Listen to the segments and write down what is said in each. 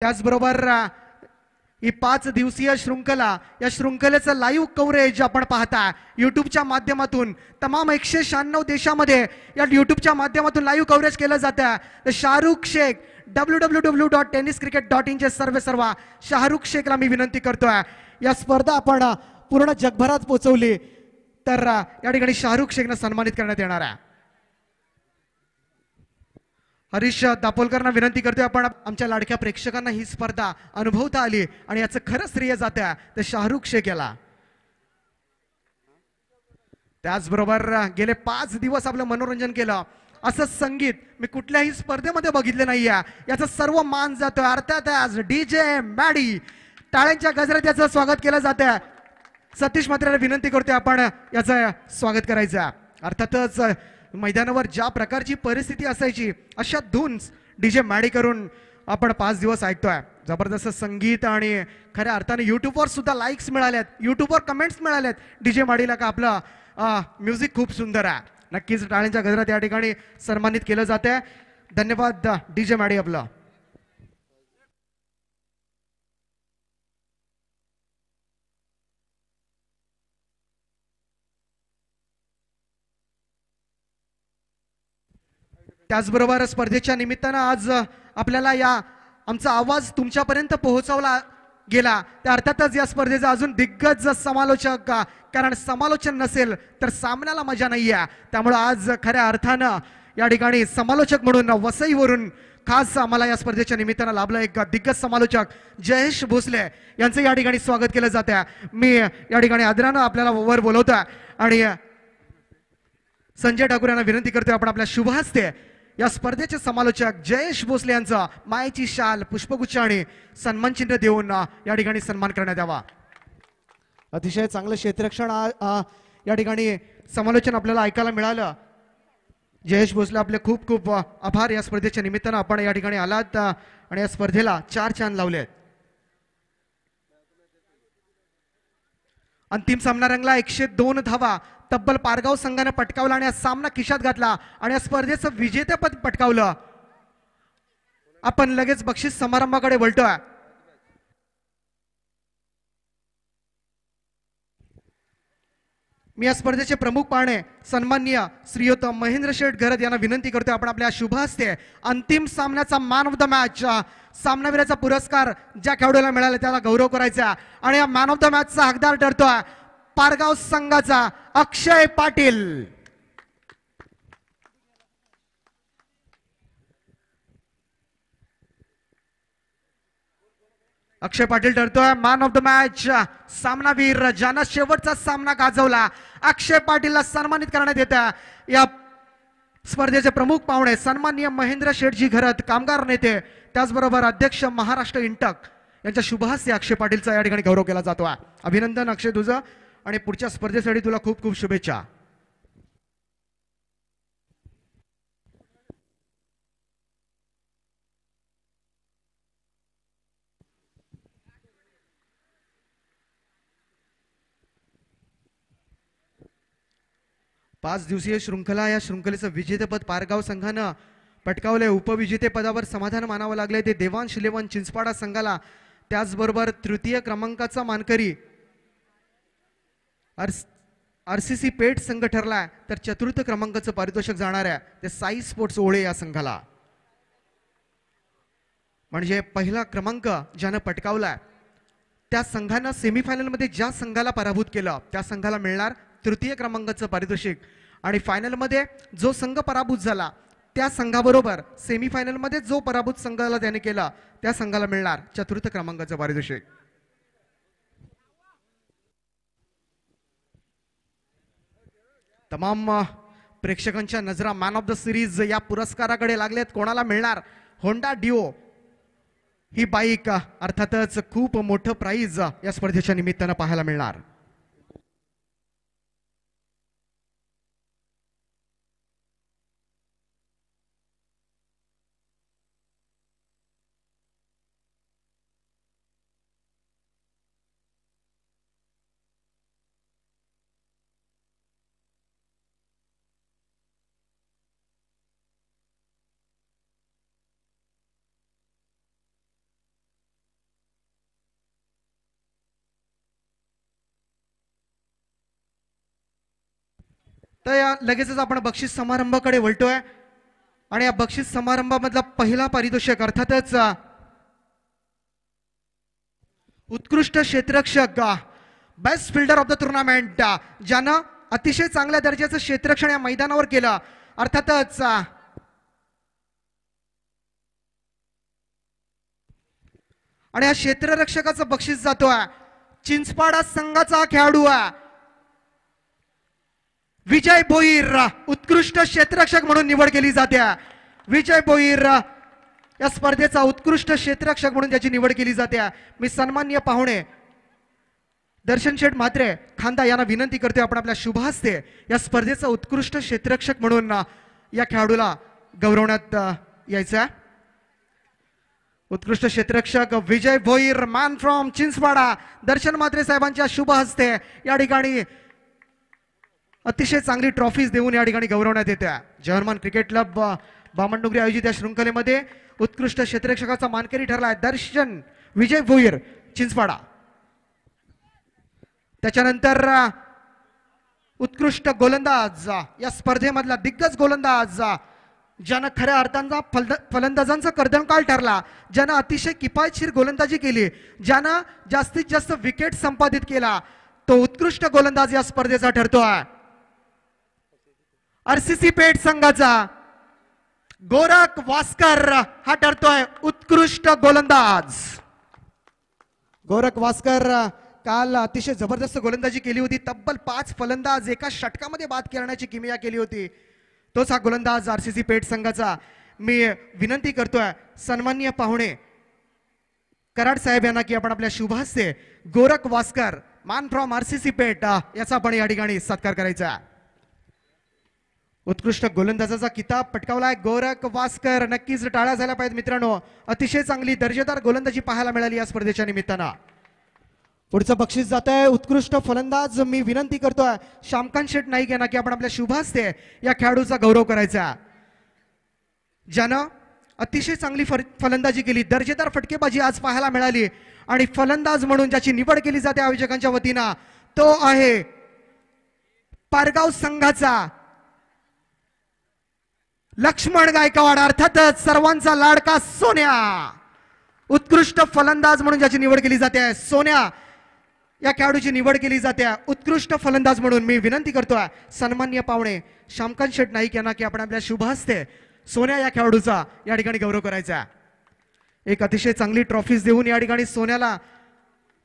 त्याचबरोबर ही 5 दिवसीय शृंखला, या शृंखलेचं लाईव्ह कव्हरेज आपण पाहता युट्यूबच्या माध्यमातून तमाम 196 देशामध्ये या युट्यूबच्या माध्यमातून लाईव्ह कव्हरेज केलं जातं. तर शाहरुख शेख www.tenniscricket.in चे सर्व शाहरुख शेखला मी विनंती करतोय, या स्पर्धा आपण पूर्ण जगभरात पोहोचवली तर या ठिकाणी शाहरुख शेखना सन्मानित करण्यात येणार आहे. हरीश दापोलकरांना विनंती करतोय, आपण आमच्या लाडक्या प्रेक्षकांना ही स्पर्धा अनुभवता आली आणि याचं खरं श्रेय जातं तर शाहरुख शेख याला. त्याचबरोबर गेले 5 दिवस आपलं मनोरंजन केलं, असं संगीत मी कुठल्याही स्पर्धेमध्ये बघितलं नाहीये. याचं सर्व मान जातोय. अर्थातच डीजे मॅडी, टाळ्यांच्या गजरात याचं स्वागत केलं जातं. सतीश म्हात्रेला विनंती करतोय आपण याचं स्वागत करायचं. अर्थातच मैदानावर ज्या प्रकारची परिस्थिती असायची अशा धून्स डीजे मॅडी करून आपण 5 दिवस ऐकतोय. जबरदस्त संगीत आणि खऱ्या अर्थाने युट्यूबवर सुद्धा लाईक्स मिळाल्यात, युट्यूबवर कमेंट्स मिळाल्यात डीजे मॅडीला का आपलं म्युझिक खूप सुंदर आहे. नक्कीच टाळ्यांच्या गजरात या ठिकाणी सन्मानित केलं जाते. धन्यवाद डीजे मॅडी आपलं. त्याचबरोबर स्पर्धेच्या निमित्तानं आज आपल्याला या आमचा आवाज तुमच्यापर्यंत पोहोचवला गेला. त्या अर्थातच या स्पर्धेचा अजून दिग्गज समालोचक, कारण समालोचन नसेल तर सामन्याला मजा नाही आहे. त्यामुळे आज खऱ्या अर्थानं या ठिकाणी समालोचक म्हणून वसईवरून खास आम्हाला या स्पर्धेच्या निमित्तानं लाभलं एक दिग्गज समालोचक जयेश भोसले यांचं या ठिकाणी स्वागत केलं जात आहे. मी या ठिकाणी आदरानं आपल्याला वर बोलवतोय आणि संजय ठाकूर यांना विनंती करतोय आपण आपल्या शुभ हस्ते या स्पर्धेचे समालोचक जयेश भोसले यांचा मायेची शाल, पुष्पगुच्छ आणि सन्मान चिन्ह देऊन या ठिकाणी सन्मान करण्यात यावा. अतिशय चांगलं क्षेत्ररक्षण या ठिकाणी समालोचन आपल्याला ऐकायला मिळालं. जयेश भोसले आपले खूप खूप आभार. या स्पर्धेच्या निमित्तानं आपण या ठिकाणी आलात आणि या स्पर्धेला 4 चांद लावले. अंतिम सामना रंगला. 102 धावा तब्बल पारगाव संघाने पटकावला आणि हा सामना खिशात घातला आणि या स्पर्धेचं विजेतेपद पटकावलं. आपण लगेच बक्षीस समारंभाकडे वळतोय. मी या स्पर्धेचे प्रमुख पाहुणे सन्माननीय श्रीयुत महेंद्र शेठ घरत यांना विनंती करतोय आपण आपल्या शुभ हस्ते अंतिम सामन्याचा मॅन ऑफ द मॅच, सामनावीराचा पुरस्कार ज्या खेळाडूला मिळाला त्याला गौरव करायचा आणि या मॅन ऑफ द मॅचचा हकदार ठरतोय पारगाव संघाचा अक्षय पाटील. अक्षय पाटील ठरतोय मॅन ऑफ द मॅच. सामनावीर ज्यानं शेवटचा सामना गाजवला अक्षय पाटीलला सन्मानित करण्यात येतं. या स्पर्धेचे प्रमुख पाहुणे सन्माननीय महेंद्र शेठजी घरत, कामगार नेते, त्याचबरोबर अध्यक्ष महाराष्ट्र इंटक यांच्या शुभहस्ते अक्षय पाटीलचा या ठिकाणी गौरव केला जातो. अभिनंदन अक्षय तुझं आणि पुढच्या स्पर्धेसाठी तुला खूप खूप शुभेच्छा. पाच दिवसीय शृंखला, या शृंखलेचं विजेतेपद पारगाव संघानं पटकावले. उपविजेतेपदावर समाधान मानावं लागले ते देवांश इलेव्हन चिंचपाडा संघाला. त्याचबरोबर तृतीय क्रमांकाचा मानकरी आरसीसी पेठ संघ ठरलाय, तर चतुर्थ क्रमांकाचं पारितोषिक जाणार आहे ते साई स्पोर्ट्स ओळे या संघाला. म्हणजे पहिला क्रमांक ज्यानं पटकावलाय त्या संघानं सेमीफायनल मध्ये ज्या संघाला पराभूत केलं त्या संघाला मिळणार तृतीय क्रमांकाचं पारितोषिक. आणि फायनल मध्ये जो संघ पराभूत झाला त्या संघाबरोबर सेमीफायनल मध्ये जो पराभूत संघाला त्याने केला त्या संघाला मिळणार चतुर्थ क्रमांकाचं पारितोषिक. तमाम प्रेक्षकांच्या नजरा मॅन ऑफ द सिरीज या पुरस्काराकडे लागलेत. कोणाला मिळणार? होंडा डिओ ही बाईक अर्थातच खूप मोठं प्राइज या स्पर्धेच्या निमित्तानं पाहायला मिळणार. तर या लगेचच आपण बक्षीस समारंभाकडे वळतोय आणि या बक्षीस समारंभामधला पहिला पारितोषिक अर्थातच उत्कृष्ट क्षेत्ररक्षक best fielder of the tournament ज्यानं अतिशय चांगल्या दर्जाचं क्षेत्ररक्षण या मैदानावर केलं अर्थातच आणि या क्षेत्ररक्षकाचं बक्षीस जातोय चिंचपाडा संघाचा खेळाडू विजय भोईर उत्कृष्ट क्षेत्ररक्षक म्हणून निवड केली जाते विजय भोईर या स्पर्धेचा उत्कृष्ट क्षेत्ररक्षक म्हणून त्याची निवड केली जाते मी सन्माननीय पाहुणे दर्शन शेठ म्हात्रे खांदा यांना विनंती करतोय आपण आपल्या शुभ हस्ते या स्पर्धेचा उत्कृष्ट क्षेत्ररक्षक म्हणून या खेळाडूला गौरवण्यात यायचं उत्कृष्ट क्षेत्ररक्षक विजय भोईर मॅन फ्रॉम चिंचवाडा दर्शन म्हात्रे साहेबांच्या शुभ हस्ते या ठिकाणी अतिशय चांगली ट्रॉफीज देऊन या ठिकाणी गौरवण्यात येते जर्मन क्रिकेट क्लब बामणडोंगरी आयोजित या शृंखलेमध्ये उत्कृष्ट क्षेत्ररक्षकाचा मानकरी ठरलाय दर्शन विजय भोईर चिंचवाडा त्याच्यानंतर उत्कृष्ट गोलंदाज या स्पर्धेमधला दिग्गज गोलंदाज ज्यानं खऱ्या अर्थांचा फलंदाजांचा कर्दनकाळ ठरला ज्यानं अतिशय किफायतशीर गोलंदाजी केली ज्यानं जास्तीत जास्त विकेट संपादित केला तो उत्कृष्ट गोलंदाज या स्पर्धेचा ठरतोय आरसीसी पेठ संघाचा गोरख वास्कर हा ठरतोय उत्कृष्ट गोलंदाज गोरख वास्कर काल अतिशय जबरदस्त गोलंदाजी केली होती तब्बल 5 फलंदाज एका षटकामध्ये बाद करण्याची किमया केली होती तोच हा गोलंदाज आरसीसी पेठ संघाचा मी विनंती करतोय सन्माननीय पाहुणे कराड साहेब यांना की आपण आपल्या शुभ हस्ते Gorakh Waskar man from RCC Peth याचा आपण या ठिकाणी सत्कार करायचा उत्कृष्ट गोलंदाजाचा किताब पटकावलाय गोरख वास्कर नक्कीच टाळ्या झाल्या पाहिजेत मित्रांनो अतिशय चांगली दर्जेदार गोलंदाजी पाहायला मिळाली या स्पर्धेच्या निमित्तानं पुढचं बक्षीस जात आहे उत्कृष्ट फलंदाज मी विनंती करतोय श्यामकांत शेठ नाईक यांना की आपण आपल्या शुभ हस्ते या खेळाडूचा गौरव करायचा ज्यानं अतिशय चांगली फलंदाजी केली दर्जेदार फटकेबाजी आज पाहायला मिळाली आणि फलंदाज म्हणून ज्याची निवड केली जाते आयोजकांच्या वतीनं तो आहे पारगाव संघाचा लक्ष्मण गायकवाड अर्थातच सर्वांचा लाडका सोन्या उत्कृष्ट फलंदाज म्हणून ज्याची निवड केली जाते सोन्या या खेळाडूची निवड केली जाते उत्कृष्ट फलंदाज म्हणून मी विनंती करतोय सन्माननीय पाहुणे श्यामकांत शेठ नाईक यांना की आपण आपल्या शुभ हस्ते सोन्या या खेळाडूचा या ठिकाणी गौरव करायचा एक अतिशय चांगली ट्रॉफीज देऊन या ठिकाणी सोन्याला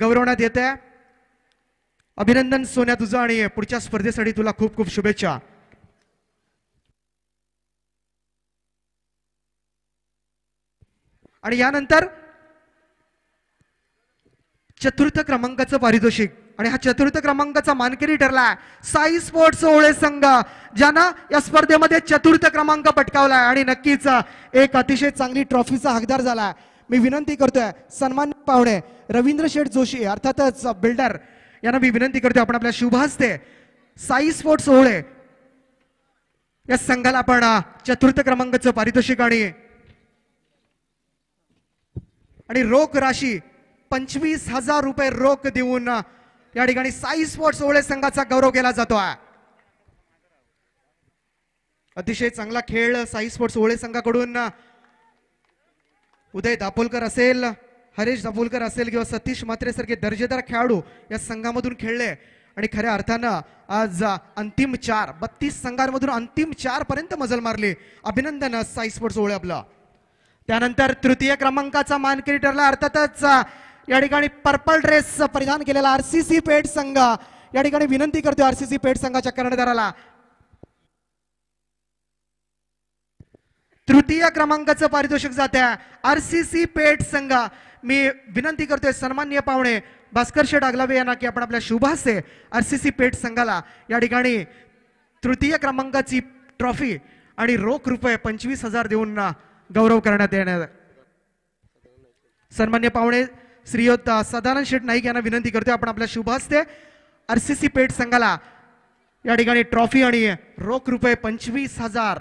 गौरवण्यात येते अभिनंदन सोन्या तुझं आणि पुढच्या स्पर्धेसाठी तुला खूप खूप शुभेच्छा आणि यानंतर चतुर्थ क्रमांकाचं पारितोषिक आणि हा चतुर्थ क्रमांकाचा मानकरी ठरला साई स्पोर्ट्स ओवळे संघ ज्यानं या स्पर्धेमध्ये चतुर्थ क्रमांक पटकावलाय आणि नक्कीच एक अतिशय चांगली ट्रॉफीचा हकदार झाला मी विनंती करतोय सन्माननीय पाहुणे रवींद्र शेठ जोशी अर्थातच बिल्डर यांना मी विनंती करतोय आपण आपल्या शुभ हस्ते साई स्पोर्ट्स ओवळे या संघाला आपण चतुर्थ क्रमांकाचं पारितोषिक आणि रोख राशी 25,000 रुपये रोख देऊन या ठिकाणी साई स्पोर्ट्स ओवळे संघाचा गौरव केला जातो अतिशय चांगला खेळ साई स्पोर्ट्स ओवळे संघाकडून उदय दापोलकर असेल हरेश दापोलकर असेल किंवा सतीश म्हात्रे सारखे दर्जेदार खेळाडू या संघामधून खेळले आणि खऱ्या अर्थानं आज अंतिम 32 संघांमधून अंतिम 4 पर्यंत मजल मारली अभिनंदन साई स्पोर्ट्स ओवळे आपला त्यानंतर तृतीय क्रमांकाचा मानकरी ठरला अर्थातच या ठिकाणी पर्पल ड्रेस परिधान केलेला आरसीसी पेठ संघ या ठिकाणी विनंती करतो आरसीसी पेठ संघाच्या कर्णधाराला तृतीय क्रमांकाचं पारितोषिक जाते आरसीसी पेठ संघ मी विनंती करतोय सन्माननीय पाहुणे भास्कर शेठ आगलावे यांना की आपण आपल्या शुभ हस्ते आरसीसी पेठ संघाला या ठिकाणी तृतीय क्रमांकाची ट्रॉफी आणि रोख रुपये 25,000 देऊन गौरव करण्यात येणार सन्मान्य पाहुणे श्रीयुत सदानंद शेठ नाईक यांना विनंती करतोय आपण आपल्या शुभ हस्ते आरसीसी पेठ संघाला या ठिकाणी ट्रॉफी आणि रोख रुपये 25,000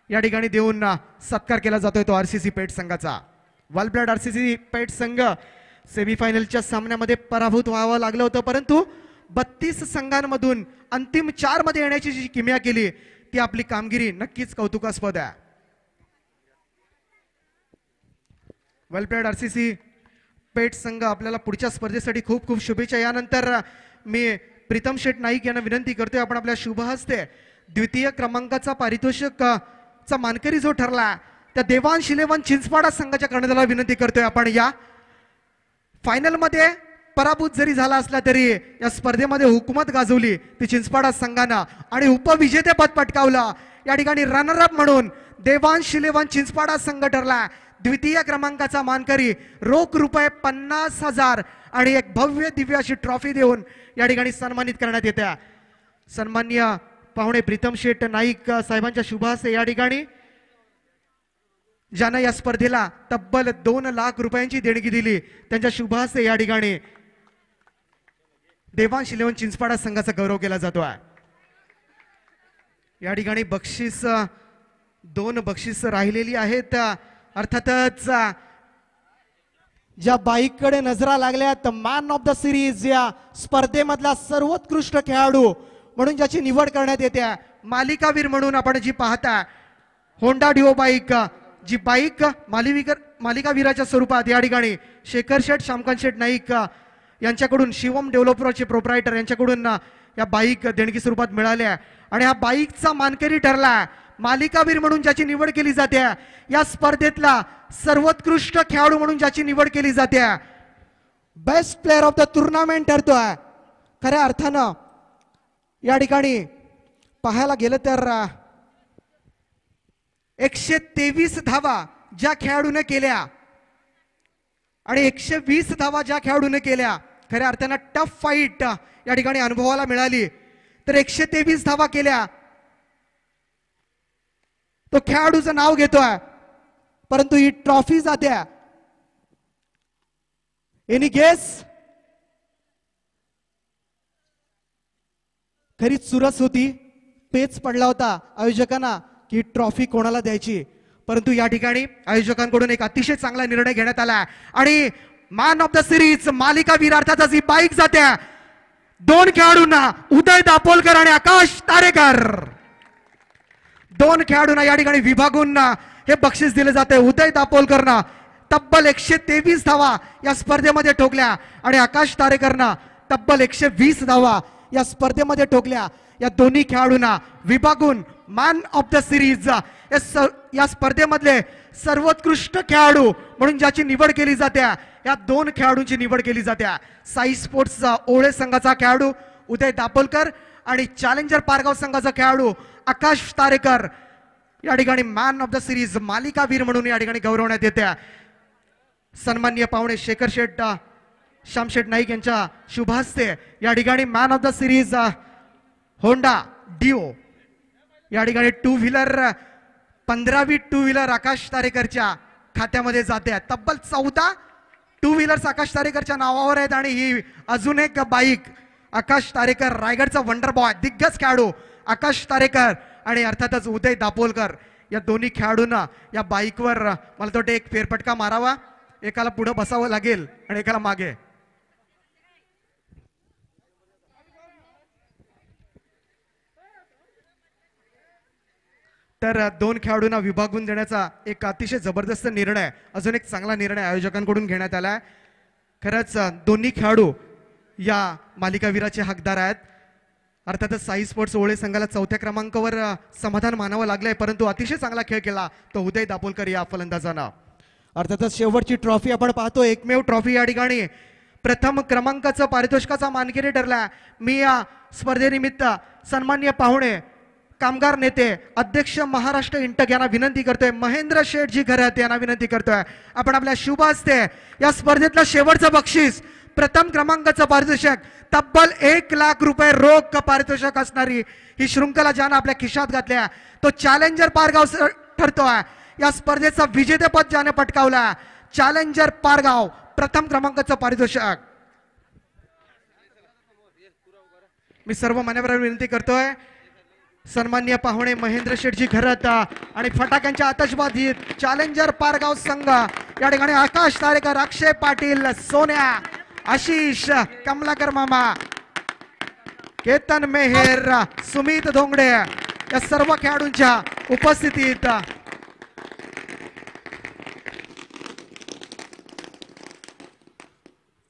या ठिकाणी देऊन सत्कार केला जातोय तो आरसीसी पेठ संघाचा वाल आरसीसी पेठ संघ सेमीफायनलच्या सामन्यामध्ये पराभूत व्हावं लागलं होतं परंतु 32 संघांमधून अंतिम 4 मध्ये येण्याची जी किमया केली ती आपली कामगिरी नक्कीच कौतुकास्पद आहे. वेल प्लेड आरसीसी पेठ संघ. आपल्याला पुढच्या स्पर्धेसाठी खूप खूप शुभेच्छा. यानंतर मी प्रीतम शेठ नाईक यांना विनंती करतोय आपण आपल्या शुभ हस्ते द्वितीय क्रमांकाचा पारितोषिक चा मानकरी जो ठरला त्या देवांश इलेव्हन चिंचपाडा संघाच्या कर्णधाराला विनंती करतोय आपण या फायनल मध्ये पराभूत जरी झाला असला तरी या स्पर्धेमध्ये हुकूमत गाजवली ती चिंचपाडा संघानं आणि उपविजेतेपद पटकावलं. या ठिकाणी रनरअप म्हणून देवांश इलेव्हन चिंचपाडा संघ ठरला द्वितीय क्रमांकाचा मानकरी. रोख रुपये 50,000 आणि एक भव्य दिव्य अशी ट्रॉफी देऊन या ठिकाणी सन्मानित करण्यात येत्या. सन्माननीय पाहुणे प्रीतम शेठ नाईक साहेबांच्या शुभ हस्ते या ठिकाणी ज्यानं या स्पर्धेला तब्बल 2 लाख रुपयांची देणगी दिली त्यांच्या शुभ हस्ते या ठिकाणी देवांश इलेव्हन चिंचपाडा संघाचा गौरव केला जातो आहे. या ठिकाणी बक्षीस 2 बक्षीस राहिलेली आहेत. अर्थातच ज्या बाईककडे नजरा लागल्यात मॅन ऑफ द सिरीज या स्पर्धेमधला सर्वोत्कृष्ट खेळाडू म्हणून ज्याची निवड करण्यात येते मालिकावीर म्हणून आपण जी पाहता होंडा डिओ बाईक जी बाईक मालिकावीराच्या स्वरूपात या ठिकाणी शेखर शेठ श्यामकांत शेठ नाईक यांच्याकडून शिवम डेव्हलपरचे प्रोप्रायटर यांच्याकडून या बाईक देणगी स्वरूपात मिळाल्या आणि हा बाईकचा मानकरी ठरला. मालिकावीर म्हणून ज्याची निवड केली जाते या स्पर्धेतला सर्वोत्कृष्ट खेळाडू म्हणून ज्याची निवड केली जाते best player of the tournament ठरतोय. खऱ्या अर्थानं या ठिकाणी पाहायला गेलं तर 123 धावा ज्या खेळाडूने केल्या आणि 120 धावा ज्या खेळाडूने केल्या खऱ्या अर्थानं टफ फाईट या ठिकाणी अनुभवाला मिळाली. तर 123 धावा केल्या तो खेळाडूचं नाव घेतोय परंतु ही ट्रॉफी जाते. Any guess? खरी चुरस होती. पेच पडला होता आयोजकांना की ट्रॉफी कोणाला द्यायची परंतु या ठिकाणी आयोजकांकडून एक अतिशय चांगला निर्णय घेण्यात आला आणि मॅन ऑफ द सिरीज मालिकावीर अर्थातच ही बाईक जाते 2 खेळाडूंना उदय दापोलकर आणि आकाश तारेकर. 2 खेळाडूंना या ठिकाणी विभागून हे बक्षीस दिले जाते. उदय दापोलकरना तब्बल 123 धावा या स्पर्धेमध्ये ठोकल्या आणि आकाश तारेकरना तब्बल 120 धावा या स्पर्धेमध्ये ठोकल्या. या दोन्ही खेळाडूंना विभागून मॅन ऑफ द सिरीज या स्पर्धेमधले सर्वोत्कृष्ट खेळाडू म्हणून ज्याची निवड केली जाते या 2 खेळाडूंची निवड केली जाते. साई स्पोर्ट्सचा ओळे संघाचा खेळाडू उदय दापोलकर आणि चॅलेंजर पारगाव संघाचा खेळाडू आकाश तारेकर या ठिकाणी मॅन ऑफ द सिरीज मालिकावीर म्हणून या ठिकाणी गौरवण्यात येते. सन्माननीय पाहुणे शेखर शेठ श्यामशेठ नाईक यांच्या शुभ हस्ते या ठिकाणी man of the series Honda Dio या ठिकाणी 2 व्हीलर 15वी 2 व्हीलर आकाश तारेकरच्या खात्यामध्ये जाते. तब्बल 14 2 व्हीलर्स आकाश तारेकरच्या नावावर आहेत आणि ही अजून एक बाईक आकाश तारेकर रायगडचा वंडर बॉय दिग्गज खेळाडू आकाश तारेकर आणि अर्थातच उदय दापोलकर या दोन्ही खेळाडूंना या बाईकवर मला वाटतं एक फेरफटका मारावा. एकाला पुढे बसावं लागेल आणि एकाला मागे. तर 2 खेळाडूंना विभागून देण्याचा एक अतिशय जबरदस्त निर्णय अजून एक चांगला निर्णय आयोजकांकडून घेण्यात आलाय. खरंच दोन्ही खेळाडू या मालिकावीराचे हकदार आहेत. अर्थातच साई स्पोर्ट्स ओळे संघाला 4थ्या क्रमांकावर समाधान मानावं लागलंय परंतु अतिशय चांगला खेळ केला तो उदय दापोलकर या फलंदाजानं. अर्थातच शेवटची ट्रॉफी आपण पाहतो एकमेव ट्रॉफी या ठिकाणी प्रथम क्रमांकाचं पारितोषिकाचा मानकरी ठरला. मी या स्पर्धेनिमित्त सन्माननीय पाहुणे कामगार नेते अध्यक्ष महाराष्ट्र इंटक यांना विनंती करतोय महेंद्र शेठजी घरात यांना विनंती करतोय आपण आपल्या शुभ हस्ते या स्पर्धेतलं शेवटचं बक्षीस प्रथम क्रमांकाचं पारितोषिक तब्बल 1 लाख रुपये रोख पारितोषिक असणारी ही शृंखला ज्यानं आपल्या खिशात घातल्या तो चॅलेंजर पारगाव ठरतोय. या स्पर्धेचा विजेतेपद ज्याने पटकावला चॅलेंजर पारगाव प्रथम क्रमांकाचं पारितोषिक. मी सर्व मान्यवरांना विनंती करतोय सन्माननीय पाहुणे महेंद्र शेठजी घरात आणि फटाक्यांच्या आतषबाजीत चॅलेंजर पारगाव संघ या ठिकाणी आकाश तारेकर अक्षय पाटील सोन्या आशिष कमलाकर मामा केतन मेहेर, सुमित धोंगडे या सर्व खेळाडूंच्या उपस्थितीत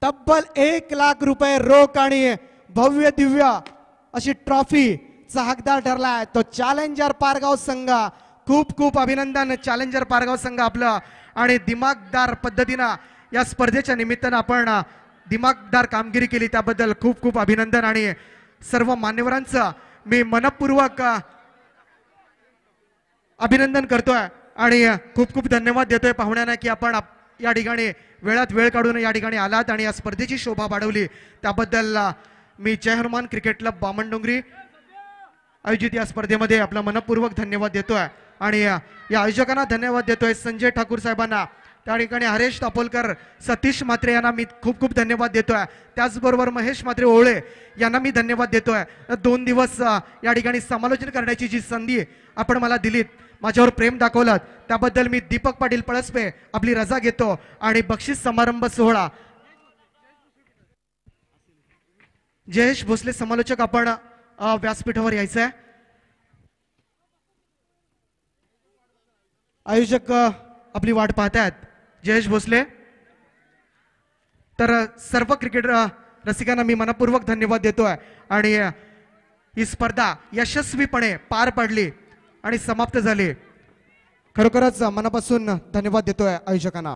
तब्बल 1 लाख रुपये रोख आणि भव्य दिव्य अशी ट्रॉफीचा हकदार ठरलाय तो चॅलेंजर पारगाव संघ. खूप खूप अभिनंदन चॅलेंजर पारगाव संघ आपलं. आणि दिमागदार पद्धतीनं या स्पर्धेच्या निमित्तानं आपण दिमागदार कामगिरी केली त्याबद्दल खूप खूप अभिनंदन. आणि सर्व मान्यवरांचं मी मनपूर्वक अभिनंदन करतोय आणि खूप खूप धन्यवाद देतोय पाहुण्यांना की आपण या ठिकाणी वेळात वेळ काढून या ठिकाणी आलात आणि या स्पर्धेची शोभा वाढवली त्याबद्दल मी जय हनुमान क्रिकेट क्लब बामणडोंगरी आयोजित या स्पर्धेमध्ये आपला मनपूर्वक धन्यवाद देतोय. आणि या आयोजकांना धन्यवाद देतोय, संजय ठाकूर साहेबांना, त्या ठिकाणी हरेश तापोलकर, सतीश म्हात्रे यांना मी खूप खूप धन्यवाद देतोय. त्याचबरोबर महेश म्हात्रे ओवळे यांना मी धन्यवाद देतोय. 2 दिवस या ठिकाणी समालोचन करण्याची जी संधी आपण मला दिलीत, माझ्यावर प्रेम दाखवलं त्याबद्दल मी दीपक पाटील पळसपे आपली रजा घेतो. आणि बक्षीस समारंभ सोहळा जयेश भोसले समालोचक आपण व्यासपीठावर यायचंय. आयोजक आपली वाट पाहतायत जयेश भोसले. तर सर्व क्रिकेट रसिकांना मी मनपूर्वक धन्यवाद देतोय. आणि ही स्पर्धा यशस्वीपणे पार पडली आणि समाप्त झाली. खरोखरच मनापासून धन्यवाद देतोय आयोजकांना.